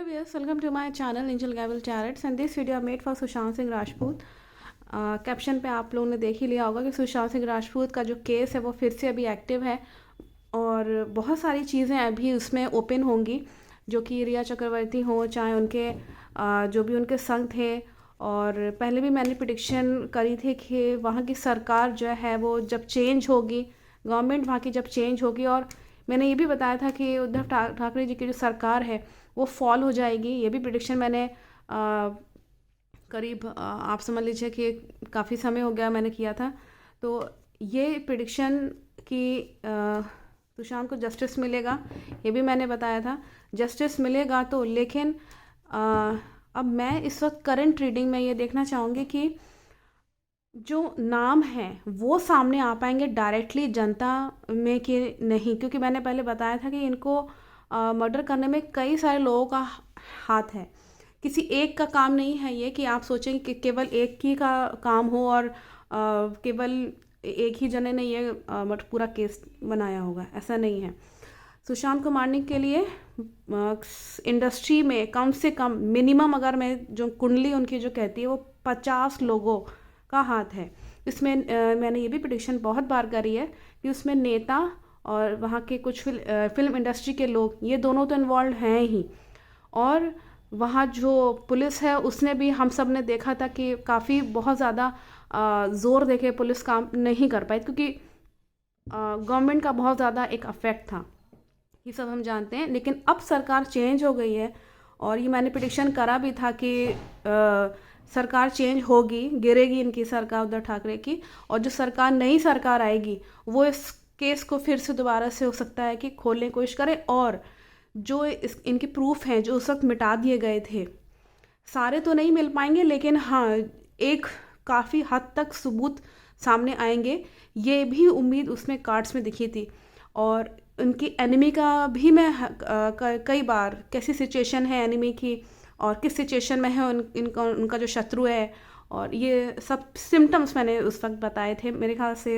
Hello viewers, welcome to my channel Angel Gabriel Tarots and this video I made for Sushant Singh Rajput. Caption पे आप लोगों ने देख ही लिया होगा कि सुशांत सिंह राजपूत का जो केस है वो फिर से अभी एक्टिव है और बहुत सारी चीज़ें अभी उसमें ओपन होंगी, जो कि रिया चक्रवर्ती हो चाहे उनके जो भी उनके संग थे। और पहले भी मैंने प्रिडिक्शन करी थी कि वहाँ की सरकार जो है वो जब चेंज होगी, गवर्नमेंट वहाँ की जब चेंज होगी, और मैंने ये भी बताया था कि उद्धव ठाकरे जी की जो सरकार है वो फॉल हो जाएगी। ये भी प्रिडिक्शन मैंने करीब आप समझ लीजिए कि काफ़ी समय हो गया मैंने किया था। तो ये प्रिडिक्शन कि सुशांत को जस्टिस मिलेगा ये भी मैंने बताया था। जस्टिस मिलेगा तो, लेकिन अब मैं इस वक्त करंट रीडिंग में ये देखना चाहूँगी कि जो नाम हैं वो सामने आ पाएंगे डायरेक्टली जनता में कि नहीं, क्योंकि मैंने पहले बताया था कि इनको मर्डर करने में कई सारे लोगों का हाथ है। किसी एक का काम नहीं है ये कि आप सोचेंगे कि केवल एक ही का काम हो और केवल एक ही जने ने ये पूरा केस बनाया होगा, ऐसा नहीं है। सुशांत को मारने के लिए इंडस्ट्री में कम से कम मिनिमम, अगर मैं जो कुंडली उनकी जो कहती है वो 50 लोगों का हाथ है इसमें। मैंने ये भी प्रिडिक्शन बहुत बार करी है कि उसमें नेता और वहाँ के कुछ फिल्म इंडस्ट्री के लोग, ये दोनों तो इन्वॉल्व हैं ही। और वहाँ जो पुलिस है उसने भी, हम सब ने देखा था कि काफ़ी बहुत ज़्यादा ज़ोर देके पुलिस काम नहीं कर पाई, क्योंकि गवर्नमेंट का बहुत ज़्यादा एक अफेक्ट था, ये सब हम जानते हैं। लेकिन अब सरकार चेंज हो गई है और ये मैंने प्रिडिक्शन करा भी था कि सरकार चेंज होगी, गिरेगी इनकी सरकार उद्धव ठाकरे की, और जो सरकार नई सरकार आएगी वो इस केस को फिर से दोबारा से हो सकता है कि खोलने की कोशिश करे। और जो इनके प्रूफ हैं जो उस वक्त मिटा दिए गए थे, सारे तो नहीं मिल पाएंगे, लेकिन हाँ एक काफ़ी हद तक सबूत सामने आएंगे, ये भी उम्मीद उसमें कार्ड्स में दिखी थी। और उनकी एनिमी का भी मैं कई बार कैसी सिचुएशन है एनिमी की और किस सिचुएशन में है उनका जो शत्रु है, और ये सब सिम्टम्स मैंने उस वक्त बताए थे। मेरे ख्याल से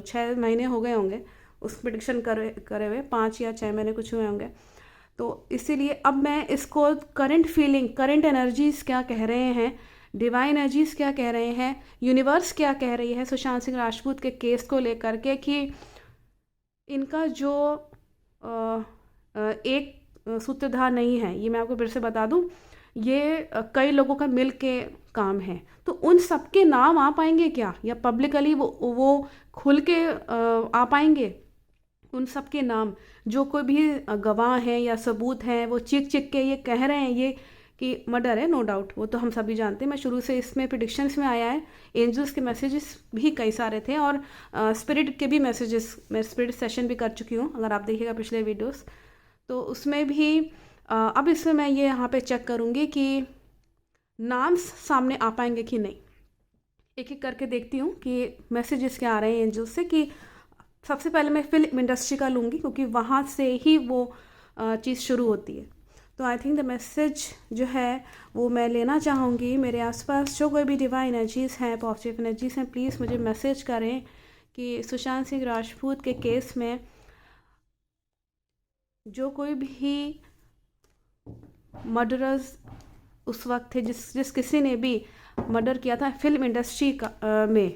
6 महीने हो गए होंगे उस प्रिडिक्शन करे हुए, 5 या 6 महीने कुछ हुए होंगे। तो इसीलिए अब मैं इसको करंट फीलिंग, करंट एनर्जीज़ क्या कह रहे हैं, डिवाइन एनर्जीज़ क्या कह रहे हैं, यूनिवर्स क्या कह रही है सुशांत सिंह राजपूत के केस को लेकर के, कि इनका जो एक सूत्रधार नहीं है, ये मैं आपको फिर से बता दूं, ये कई लोगों का मिल के काम है। तो उन सबके नाम आ पाएंगे क्या, या पब्लिकली वो खुल के आ पाएंगे उन सब के नाम? जो कोई भी गवाह हैं या सबूत हैं वो चीख चीख के ये कह रहे हैं ये कि मर्डर है, नो डाउट, वो तो हम सभी जानते हैं। मैं शुरू से इसमें प्रिडिक्शंस में आया है, एंजल्स के मैसेजेस भी कई सारे थे और स्पिरिट के भी मैसेजेस, मैं स्पिरिट सेशन भी कर चुकी हूँ, अगर आप देखिएगा पिछले वीडियोस तो उसमें भी अब इसमें मैं ये यहाँ पे चेक करूँगी कि नाम सामने आ पाएंगे कि नहीं। एक एक करके देखती हूँ कि मैसेजेस क्या आ रहे हैं एंजल्स से। कि सबसे पहले मैं फिल्म इंडस्ट्री का लूँगी, क्योंकि वहाँ से ही वो चीज़ शुरू होती है। तो आई थिंक द मैसेज जो है वो मैं लेना चाहूँगी। मेरे आसपास जो कोई भी डिवाइन एनर्जीज़ हैं, पॉजिटिव एनर्जीज़ हैं, प्लीज़ मुझे मैसेज करें कि सुशांत सिंह राजपूत के केस में जो कोई भी मर्डरर्स उस वक्त थे, जिस किसी ने भी मर्डर किया था फिल्म इंडस्ट्री का में,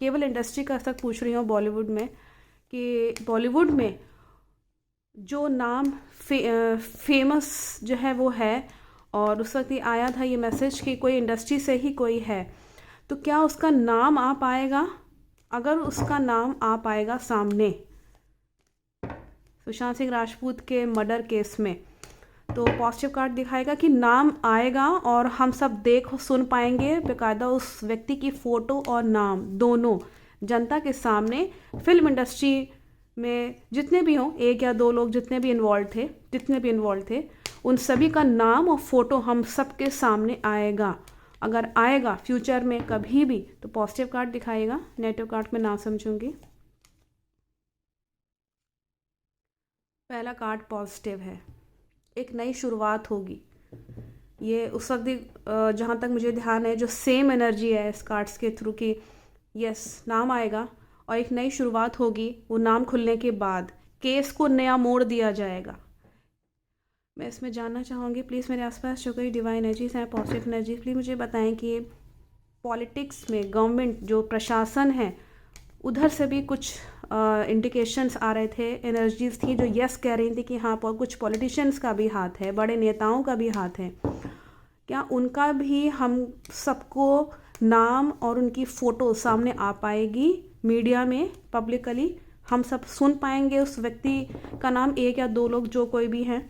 केवल इंडस्ट्री का तक पूछ रही हूँ, बॉलीवुड में, कि बॉलीवुड में जो नाम फेमस जो है वो है, और उस वक्त ये आया था ये मैसेज कि कोई इंडस्ट्री से ही कोई है, तो क्या उसका नाम आ पाएगा? अगर उसका नाम आ पाएगा सामने सुशांत सिंह राजपूत के मर्डर केस में, तो पॉजिटिव कार्ड दिखाएगा कि नाम आएगा और हम सब देख सुन पाएंगे बेकायदा उस व्यक्ति की फ़ोटो और नाम दोनों जनता के सामने। फिल्म इंडस्ट्री में जितने भी हों, 1 या 2 लोग जितने भी इन्वॉल्व थे उन सभी का नाम और फ़ोटो हम सब के सामने आएगा। अगर आएगा फ्यूचर में कभी भी तो पॉजिटिव कार्ड दिखाएगा, नेगेटिव कार्ड में ना समझूंगी। पहला कार्ड पॉजिटिव है, एक नई शुरुआत होगी। ये उस वक्त जहाँ तक मुझे ध्यान है जो सेम एनर्जी है इस कार्ड्स के थ्रू की, यस नाम आएगा और एक नई शुरुआत होगी। वो नाम खुलने के बाद केस को नया मोड़ दिया जाएगा। मैं इसमें जानना चाहूँगी, प्लीज़ मेरे आसपास जो कोई डिवाइन एनर्जीज हैं, पॉजिटिव एनर्जी, प्लीज़ मुझे बताएं कि पॉलिटिक्स में गवर्नमेंट जो प्रशासन है उधर से भी कुछ इंडिकेशंस आ रहे थे, एनर्जीज थी जो यस कह रही थी कि हाँ कुछ पॉलिटिशियंस का भी हाथ है, बड़े नेताओं का भी हाथ है। क्या उनका भी हम सबको नाम और उनकी फ़ोटो सामने आ पाएगी मीडिया में, पब्लिकली हम सब सुन पाएंगे उस व्यक्ति का नाम, एक या दो लोग जो कोई भी हैं?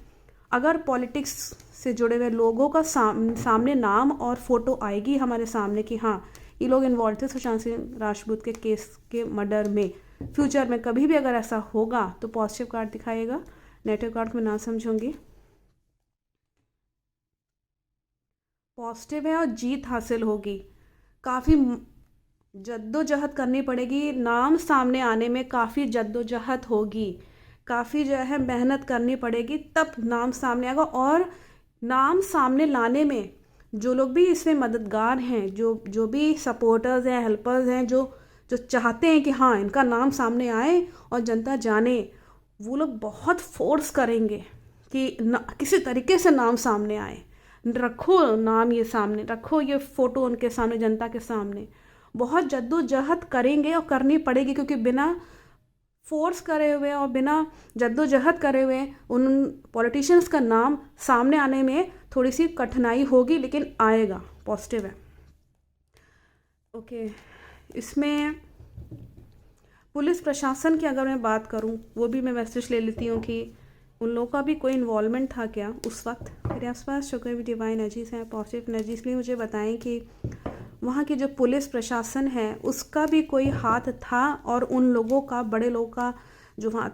अगर पॉलिटिक्स से जुड़े हुए लोगों का सामने नाम और फोटो आएगी हमारे सामने कि हाँ ये लोग इन्वॉल्व थे सुशांत सिंह राजपूत के केस के मर्डर में, फ्यूचर में कभी भी अगर ऐसा होगा तो पॉजिटिव कार्ड दिखाएगा, नेगेटिव कार्ड में ना समझूंगी। पॉजिटिव है और जीत हासिल होगी, काफ़ी जद्दोजहद करनी पड़ेगी, नाम सामने आने में काफ़ी जद्दोजहद होगी, काफ़ी जो है मेहनत करनी पड़ेगी, तब नाम सामने आएगा। और नाम सामने लाने में जो लोग भी इसमें मददगार हैं, जो भी सपोर्टर्स हैं, हेल्पर्स हैं, जो चाहते हैं कि हाँ इनका नाम सामने आए और जनता जाने, वो लोग बहुत फोर्स करेंगे कि किसी तरीके से नाम सामने आए, रखो नाम ये सामने, रखो ये फ़ोटो उनके सामने, जनता के सामने। बहुत जद्दोजहद करेंगे और करनी पड़ेगी, क्योंकि बिना फोर्स करे हुए और बिना जद्दोजहद करे हुए उन पॉलिटिशियंस का नाम सामने आने में थोड़ी सी कठिनाई होगी, लेकिन आएगा, पॉजिटिव है। ओके, इसमें पुलिस प्रशासन की अगर मैं बात करूं, वो भी मैं मैसेज ले लेती हूँ कि उन लोगों का भी कोई इन्वॉल्वमेंट था क्या उस वक्त। मेरे आसपास जो कोई भी डिवाइन एनर्जीज हैं, पॉजिटिव एनर्जीज, लिए मुझे बताएं कि वहाँ की जो पुलिस प्रशासन है उसका भी कोई हाथ था, और उन लोगों का, बड़े लोगों का, जो वहाँ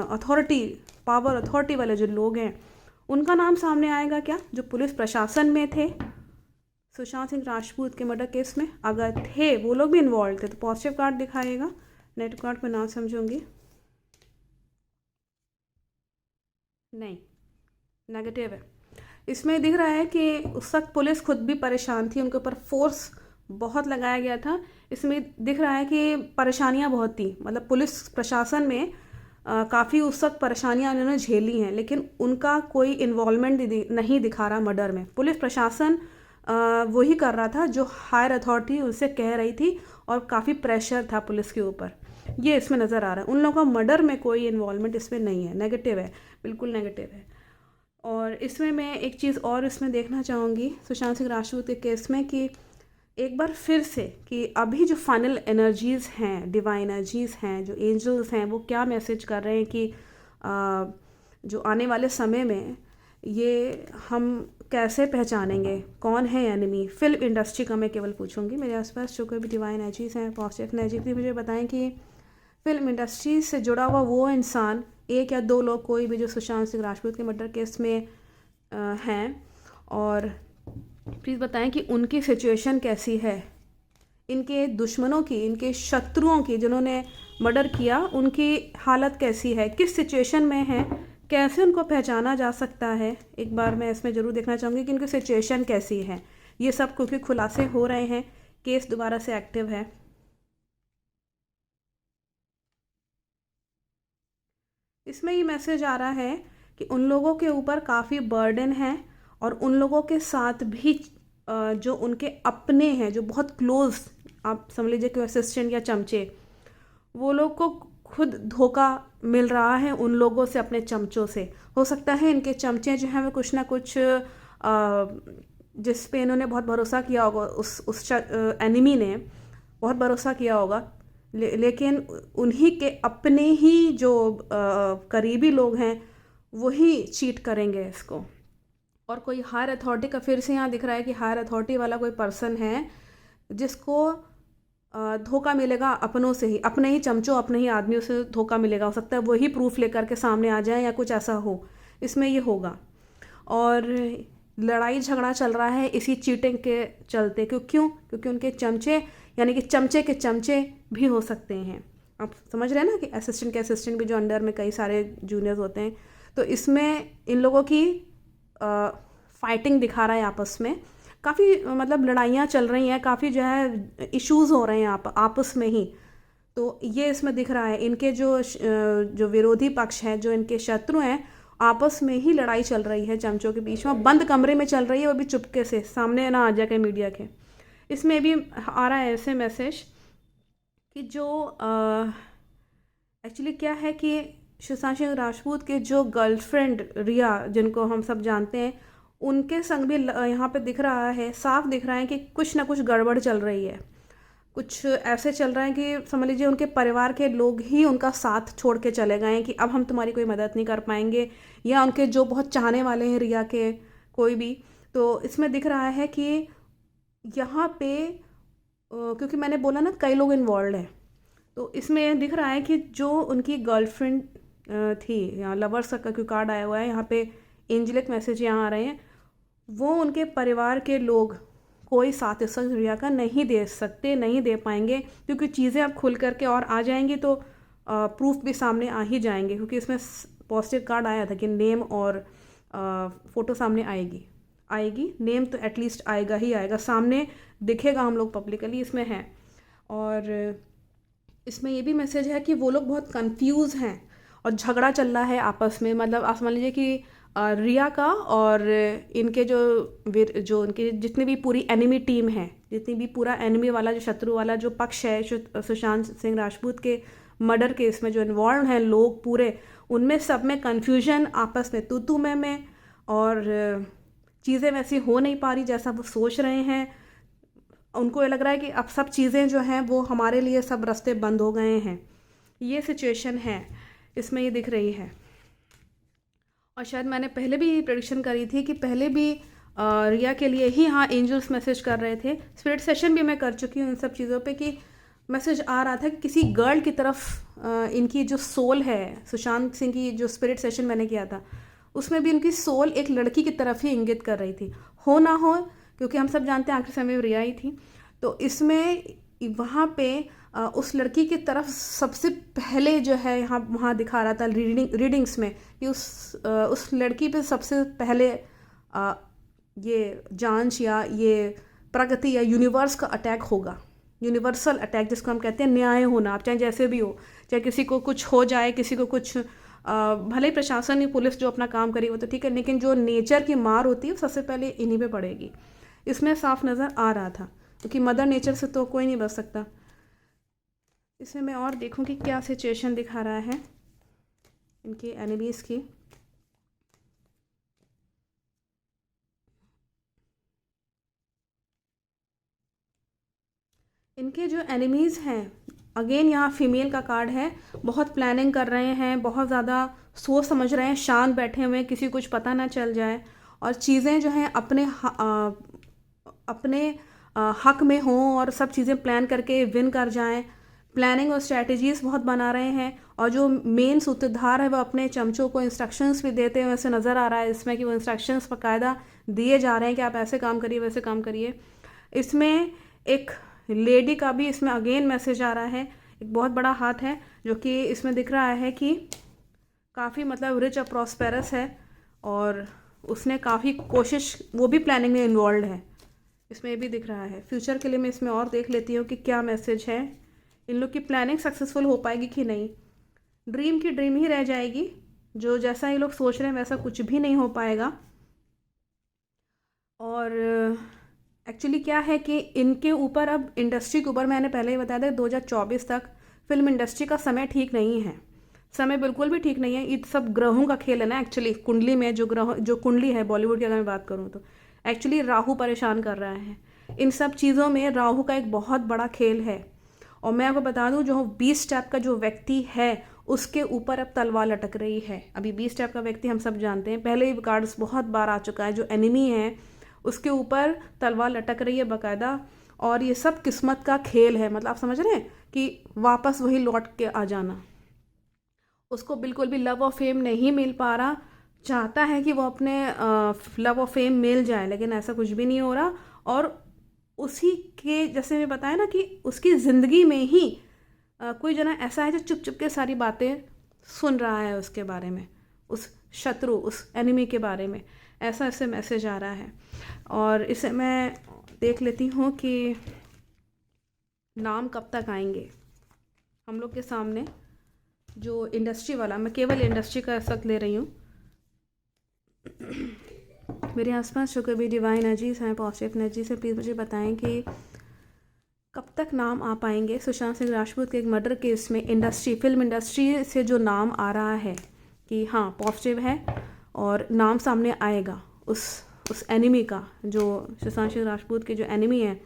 अथॉरिटी, पावर अथॉरिटी वाले जो लोग हैं, उनका नाम सामने आएगा क्या, जो पुलिस प्रशासन में थे सुशांत सिंह राजपूत के मर्डर केस में अगर थे, वो लोग भी इन्वॉल्व थे, तो पॉजिटिव कार्ड दिखाएगा, नेगेटिव कार्ड में ना समझूंगी। नहीं, नेगेटिव है। इसमें दिख रहा है कि उस वक्त पुलिस खुद भी परेशान थी, उनके ऊपर फोर्स बहुत लगाया गया था। इसमें दिख रहा है कि परेशानियां बहुत थी, मतलब पुलिस प्रशासन में काफ़ी उस वक्त परेशानियां उन्होंने झेली हैं, लेकिन उनका कोई इन्वॉल्वमेंट नहीं दिखा रहा मर्डर में। पुलिस प्रशासन वही कर रहा था जो हायर अथॉरिटी उनसे कह रही थी, और काफ़ी प्रेशर था पुलिस के ऊपर, ये इसमें नज़र आ रहा है। उन लोगों का मर्डर में कोई इन्वॉल्वमेंट इसमें नहीं है, नेगेटिव है, बिल्कुल नेगेटिव है। और इसमें मैं एक चीज़ और इसमें देखना चाहूँगी सुशांत सिंह राजपूत के केस में, कि एक बार फिर से कि अभी जो फाइनल एनर्जीज़ हैं, डिवाइन एनर्जीज़ हैं, जो एंजल्स हैं, वो क्या मैसेज कर रहे हैं कि जो आने वाले समय में ये हम कैसे पहचानेंगे कौन है एनिमी। फिल्म इंडस्ट्री का मैं केवल पूछूंगी, मेरे आसपास जो कोई भी डिवाइन एनर्जीज़ हैं, पॉजिटिव एनर्जी, प्लीज़ मुझे बताएं कि फिल्म इंडस्ट्री से जुड़ा हुआ वो इंसान, एक या दो लोग, कोई भी, जो सुशांत सिंह राजपूत के मर्डर केस में हैं, और प्लीज़ बताएं कि उनकी सिचुएशन कैसी है, इनके दुश्मनों की, इनके शत्रुओं की, जिन्होंने मर्डर किया, उनकी हालत कैसी है, किस सिचुएशन में है, कैसे उनको पहचाना जा सकता है। एक बार मैं इसमें ज़रूर देखना चाहूँगी कि उनकी सिचुएशन कैसी है। ये सब क्योंकि खुलासे हो रहे हैं, केस दोबारा से एक्टिव है। इसमें ये मैसेज आ रहा है कि उन लोगों के ऊपर काफ़ी बर्डन है, और उन लोगों के साथ भी जो उनके अपने हैं, जो बहुत क्लोज, आप समझ लीजिए कि असिस्टेंट या चमचे, वो लोग को खुद धोखा मिल रहा है उन लोगों से, अपने चमचों से। हो सकता है इनके चमचे जो हैं वो कुछ ना कुछ जिस पे इन्होंने बहुत भरोसा किया होगा, उस एनिमी ने बहुत भरोसा किया होगा, लेकिन उन्हीं के अपने ही जो करीबी लोग हैं वही चीट करेंगे इसको। और कोई हायर अथॉरिटी का फिर से यहाँ दिख रहा है कि हायर अथॉरिटी वाला कोई पर्सन है जिसको धोखा मिलेगा अपनों से ही, अपने ही चमचों, अपने ही आदमियों से धोखा मिलेगा। हो सकता है वही प्रूफ लेकर के सामने आ जाए या कुछ ऐसा हो, इसमें ये होगा। और लड़ाई झगड़ा चल रहा है इसी चीटिंग के चलते। क्योंकि उनके चमचे, यानी कि चमचे के चमचे भी हो सकते हैं। आप समझ रहे हैं ना कि असिस्टेंट के असिस्टेंट भी जो अंडर में कई सारे जूनियर्स होते हैं, तो इसमें इन लोगों की फाइटिंग दिखा रहा है आपस में, काफ़ी मतलब लड़ाइयाँ चल रही हैं, काफ़ी जो है इश्यूज़ हो रहे हैं आपस में ही। तो ये इसमें दिख रहा है, इनके जो विरोधी पक्ष हैं, जो इनके शत्रु हैं, आपस में ही लड़ाई चल रही है चमचों के बीच में, बंद कमरे में चल रही है, वो भी चुपके से, सामने ना आ जाके मीडिया के। इसमें भी आ रहा है ऐसे मैसेज कि जो एक्चुअली क्या है कि सुशांत सिंह राजपूत के जो गर्लफ्रेंड रिया, जिनको हम सब जानते हैं, उनके संग भी यहाँ पे दिख रहा है, साफ दिख रहा है कि कुछ ना कुछ गड़बड़ चल रही है। कुछ ऐसे चल रहा है कि समझ लीजिए उनके परिवार के लोग ही उनका साथ छोड़ के चले गए हैं कि अब हम तुम्हारी कोई मदद नहीं कर पाएंगे, या उनके जो बहुत चाहने वाले हैं रिया के, कोई भी। तो इसमें दिख रहा है कि यहाँ पे क्योंकि मैंने बोला ना कई लोग इन्वॉल्व हैं, तो इसमें दिख रहा है कि जो उनकी गर्लफ्रेंड थी, यहाँ लवर्स का क्यों कार्ड आया हुआ है, यहाँ पे एंजेलिक मैसेज यहाँ आ रहे हैं, वो उनके परिवार के लोग कोई साथ इस वक्त रिया का नहीं दे सकते, नहीं दे पाएंगे, क्योंकि चीज़ें अब खुल करके और आ जाएंगी तो प्रूफ भी सामने आ ही जाएंगे, क्योंकि इसमें पॉजिटिव कार्ड आया था कि नेम और फ़ोटो सामने आएगी, नेम तो एटलीस्ट आएगा ही आएगा, सामने दिखेगा हम लोग पब्लिकली, इसमें है। और इसमें ये भी मैसेज है कि वो लोग बहुत कंफ्यूज हैं और झगड़ा चल रहा है आपस में, मतलब आप समझ लीजिए कि रिया का और इनके जो उनके जितनी भी पूरी एनिमी टीम है, जितनी भी पूरा एनिमी वाला जो शत्रु वाला जो पक्ष है सुशांत सिंह राजपूत के मर्डर केस में जो इन्वॉल्व हैं लोग पूरे, उनमें सब में कन्फ्यूजन, आपस में तू में, और चीज़ें वैसी हो नहीं पा रही जैसा वो सोच रहे हैं। उनको ये लग रहा है कि अब सब चीज़ें जो हैं वो हमारे लिए सब रास्ते बंद हो गए हैं, ये सिचुएशन है इसमें, ये दिख रही है। और शायद मैंने पहले भी प्रेडिक्शन करी थी कि पहले भी रिया के लिए ही हाँ एंजल्स मैसेज कर रहे थे, स्पिरिट सेशन भी मैं कर चुकी हूँ इन सब चीज़ों पे, कि मैसेज आ रहा था कि किसी गर्ल की तरफ इनकी जो सोल है, सुशांत सिंह की जो स्पिरिट सेशन मैंने किया था उसमें भी उनकी सोल एक लड़की की तरफ ही इंगित कर रही थी, हो ना हो, क्योंकि हम सब जानते हैं आखिरी समय में रिया ही थी। तो इसमें वहाँ पे उस लड़की की तरफ सबसे पहले जो है यहाँ वहाँ दिखा रहा था रीडिंग्स में कि उस लड़की पे सबसे पहले ये जांच या ये प्रगति या यूनिवर्स का अटैक होगा, यूनिवर्सल अटैक जिसको हम कहते हैं न्याय होना। आप चाहे जैसे भी हो, चाहे किसी को कुछ हो जाए, किसी को कुछ भले ही प्रशासन या पुलिस जो अपना काम करी वो तो ठीक है, लेकिन जो नेचर की मार होती है वो सबसे पहले इन्हीं पे पड़ेगी। इसमें साफ नज़र आ रहा था, क्योंकि मदर नेचर से तो कोई नहीं बच सकता। इसमें मैं और देखूं कि क्या सिचुएशन दिखा रहा है इनके एनिमीज़ की। इनके जो एनिमीज़ हैं, अगेन यहाँ फीमेल का कार्ड है, बहुत प्लानिंग कर रहे हैं, बहुत ज़्यादा सोच समझ रहे हैं, शांत बैठे हुए हैं, किसी कुछ पता ना चल जाए, और चीज़ें जो हैं अपने हक में हों और सब चीज़ें प्लान करके विन कर जाएं। प्लानिंग और स्ट्रैटेजीज़ बहुत बना रहे हैं, और जो मेन सूत्रधार है वो अपने चमचों को इंस्ट्रक्शंस भी देते हैं, वैसे नज़र आ रहा है इसमें कि वो इंस्ट्रक्शंस बाकायदा दिए जा रहे हैं कि आप ऐसे काम करिए, वैसे काम करिए। इसमें एक लेडी का भी इसमें अगेन मैसेज आ रहा है, एक बहुत बड़ा हाथ है जो कि इसमें दिख रहा है कि काफ़ी मतलब रिच और प्रॉस्पेरस है, और उसने काफ़ी कोशिश, वो भी प्लानिंग में इन्वॉल्व है, इसमें भी दिख रहा है। फ्यूचर के लिए मैं इसमें और देख लेती हूँ कि क्या मैसेज है, इन लोग की प्लानिंग सक्सेसफुल हो पाएगी कि नहीं। ड्रीम की ड्रीम ही रह जाएगी, जो जैसा ये लोग सोच रहे हैं वैसा कुछ भी नहीं हो पाएगा। और एक्चुअली क्या है कि इनके ऊपर अब इंडस्ट्री के ऊपर, मैंने पहले ही बताया था 2024 तक फिल्म इंडस्ट्री का समय ठीक नहीं है, समय बिल्कुल भी ठीक नहीं है। ये सब ग्रहों का खेल है ना, एक्चुअली कुंडली में जो कुंडली है बॉलीवुड की अगर मैं बात करूँ तो एक्चुअली राहु परेशान कर रहा है। इन सब चीज़ों में राहु का एक बहुत बड़ा खेल है। और मैं आपको बता दूं, जो 20 स्टेप का जो व्यक्ति है उसके ऊपर अब तलवार लटक रही है। अभी 20 स्टेप का व्यक्ति हम सब जानते हैं, पहले ही कार्ड्स बहुत बार आ चुका है, जो एनिमी है उसके ऊपर तलवार लटक रही है बाकायदा। और ये सब किस्मत का खेल है, मतलब आप समझ रहे हैं कि वापस वही लौट के आ जाना। उसको बिल्कुल भी लव और फेम नहीं मिल पा रहा, चाहता है कि वो अपने लव और फेम मिल जाए, लेकिन ऐसा कुछ भी नहीं हो रहा। और उसी के जैसे मैं बताया ना कि उसकी ज़िंदगी में ही कोई जना ऐसा है जो चुप चुप के सारी बातें सुन रहा है उसके बारे में, उस शत्रु, उस एनिमी के बारे में, ऐसा ऐसे मैसेज आ रहा है। और इसे मैं देख लेती हूँ कि नाम कब तक आएंगे हम लोग के सामने। जो इंडस्ट्री वाला, मैं केवल इंडस्ट्री का शक ले रही हूँ, मेरे आसपास जो कभी डिवाइन एनर्जीज हैं, पॉजिटिव एनर्जीज हैं, प्लीज़ मुझे बताएं कि कब तक नाम आ पाएंगे सुशांत सिंह राजपूत के एक मर्डर केस में। फिल्म इंडस्ट्री से जो नाम आ रहा है कि हाँ पॉजिटिव है और नाम सामने आएगा उस एनिमी का, जो सुशांत सिंह राजपूत के जो एनिमी हैं,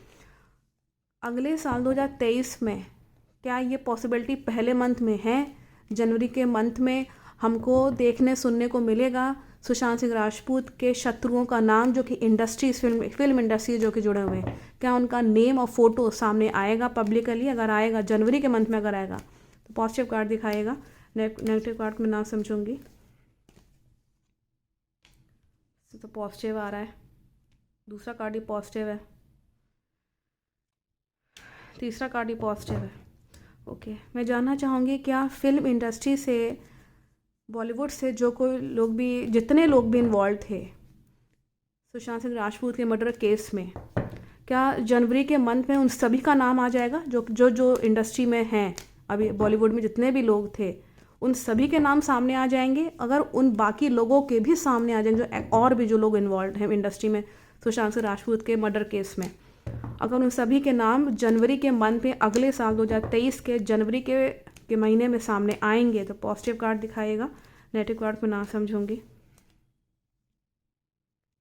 अगले साल 2023 में। क्या ये पॉसिबिलिटी पहले मंथ में है, जनवरी के मंथ में हमको देखने सुनने को मिलेगा सुशांत सिंह राजपूत के शत्रुओं का नाम, जो कि फिल्म इंडस्ट्री जो कि जुड़े हुए हैं, क्या उनका नेम और फोटो सामने आएगा पब्लिकली? अगर आएगा जनवरी के मंथ में, अगर आएगा तो पॉजिटिव कार्ड दिखाएगा, नेगेटिव कार्ड में ना समझूंगी। तो पॉजिटिव आ रहा है, दूसरा कार्ड ही पॉजिटिव है, तीसरा कार्ड ही पॉजिटिव है। ओके, मैं जानना चाहूँगी क्या फिल्म इंडस्ट्री से, बॉलीवुड से जो कोई लोग भी, जितने लोग भी इन्वॉल्व थे सुशांत सिंह राजपूत के मर्डर केस में, क्या जनवरी के मंथ में उन सभी का नाम आ जाएगा? जो इंडस्ट्री में हैं अभी, बॉलीवुड में जितने भी लोग थे, उन सभी के नाम सामने आ जाएंगे? अगर उन बाकी लोगों के भी सामने आ जाएंगे, जो और भी जो लोग इन्वॉल्व हैं इंडस्ट्री में सुशांत सिंह राजपूत के मर्डर केस में, अगर उन सभी के नाम जनवरी के मंथ में अगले साल 2023 के जनवरी के महीने में सामने आएंगे तो पॉजिटिव कार्ड दिखाएगा, नेगेटिव कार्ड में ना समझूंगी।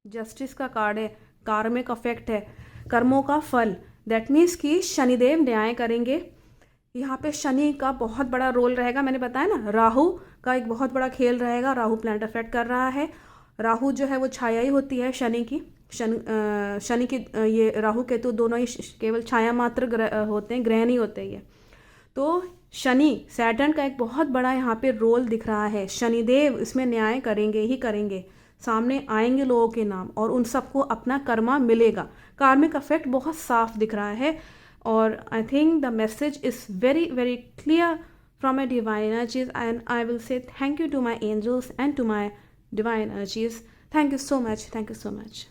जस्टिस का कार्ड है, कार्मिक अफेक्ट है, कर्मों का फल। दैट मीन्स कि शनिदेव न्याय करेंगे। यहाँ पे शनि का बहुत बड़ा रोल रहेगा, मैंने बताया ना, राहु का एक बहुत बड़ा खेल रहेगा। राहु प्लैनेट अफेक्ट कर रहा है। राहु जो है वो छाया ही होती है शनि की। शनि की ये राहु केतु दोनों ही केवल छाया मात्र होते हैं, ग्रह नहीं होते ये। तो शनि, सैटर्न का एक बहुत बड़ा यहाँ पे रोल दिख रहा है। शनिदेव इसमें न्याय करेंगे ही करेंगे, सामने आएंगे लोगों के नाम और उन सबको अपना कर्मा मिलेगा। कार्मिक अफेक्ट बहुत साफ दिख रहा है और I think the message is very very clear from my divine energies, and I will say thank you to my angels and to my divine energies. Thank you so much. Thank you so much.